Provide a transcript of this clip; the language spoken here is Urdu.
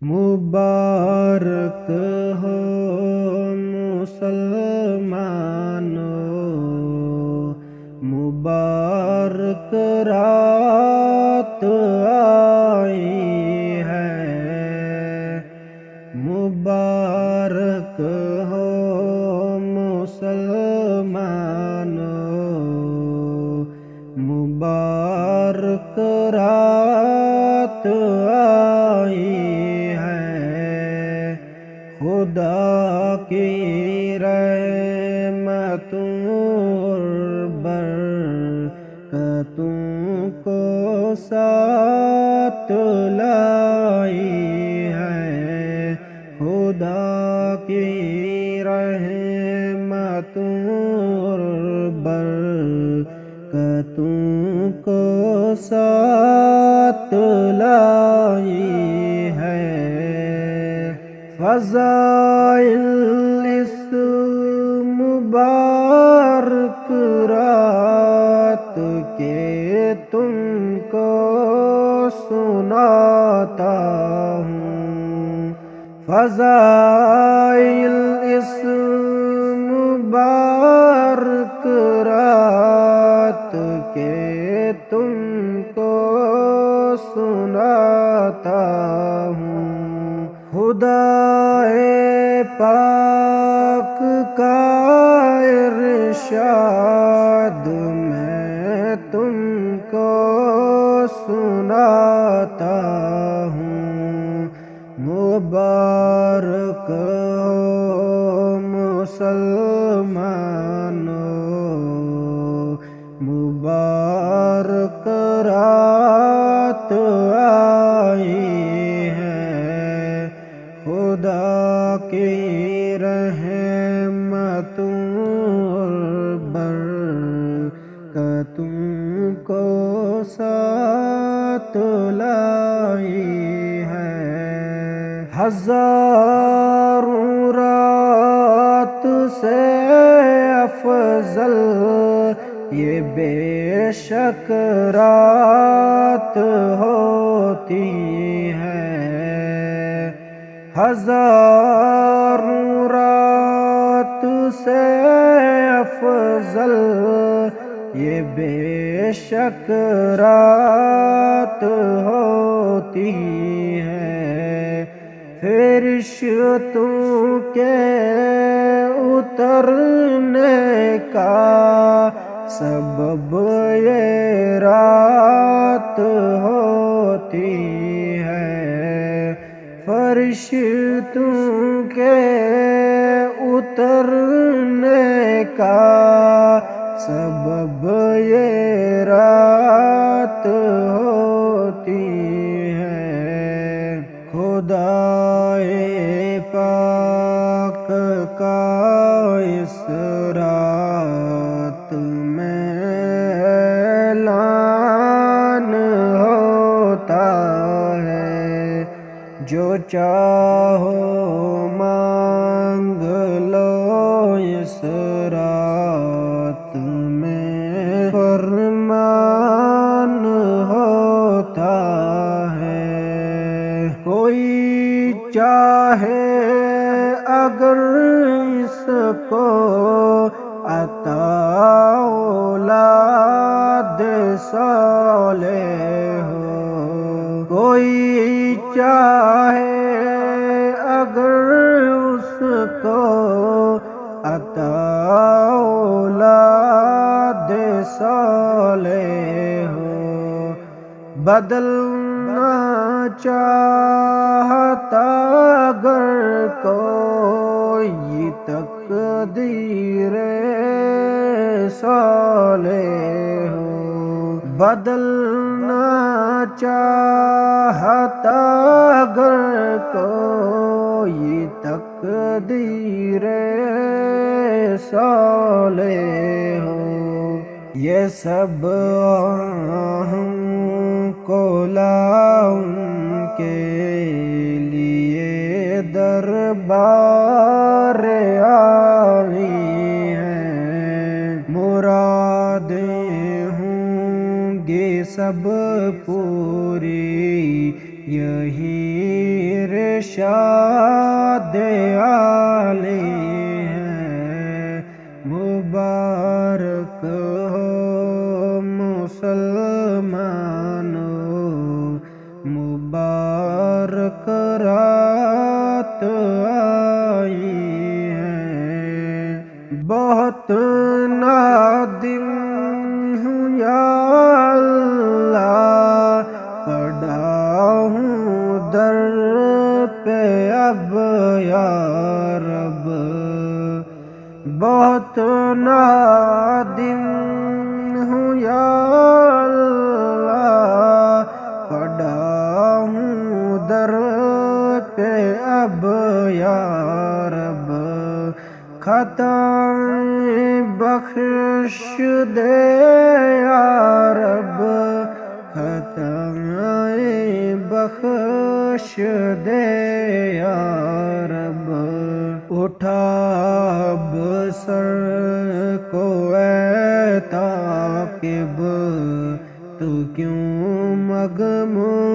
مبارک ہو مسلمانوں، مبارک رات آئی ہے۔ مبارک ہو مسلمانوں، مبارک رات آئی ہے۔ خدا کی رحمتوں اور برکتوں کو ساتھ لائی ہے۔ خدا کی رحمتوں اور برکتوں کو ساتھ لائی ہے۔ فضائل اس مبارک رات کے تم کو سناتا ہوں۔ فضائل اس مبارک رات کے تم کو سناتا ہوں۔ خدا پاک کا ارشاد میں تم کو سناتا ہوں۔ مبارک ہو مسلمانوں، مبارک رات آئی ہے۔ خدا کی رحمتوں اور برکتوں کو ساتھ لائی ہے۔ ہزاروں رات سے افضل یہ بے شک رات ہوتی ہے۔ ہزاروں رات سے افضل یہ بے شک رات ہوتی ہے۔ فرشتوں کے اترنے کا سبب یہ رات ہوتی ہے۔ فرشتوں کے اترنے کا سبب یہ رات ہوتی ہے۔ خدا پاک کا اس رات میں اعلان ہوتا ہے، جو چاہو مانگ لو اس رات میں فرمان ہوتا ہے۔ کوئی چاہے اگر اس کو عطا اولاد صالح ہو، کوئی چاہے اگر اس کو عطا اولاد صالح ہو، بدلنا چاہتا اگر کوئی تقدیر صالح ہو، بدلنا چاہتا اگر کوئی تقدیر صالح ہو، یہ سب ہم کو لاؤں کے لیے دربار آئی ہیں۔ مرادیں ہوں گی سب پوری یہی ارشاد عالی ہے، مبارک ہو مسلمانوں، مبارک رات آئی ہے۔ بہت نادم ہوں یا اللہ، پڑا ہوں در پہ اب یا رب، بہت نادم ہوں یا اللہ، پڑا ہوں در پہ اب یا رب، خطا بخش دے یا رب، خطا بخش دے یا رب، اٹھا اب سر کو اے تاقب، تو کیوں مغموم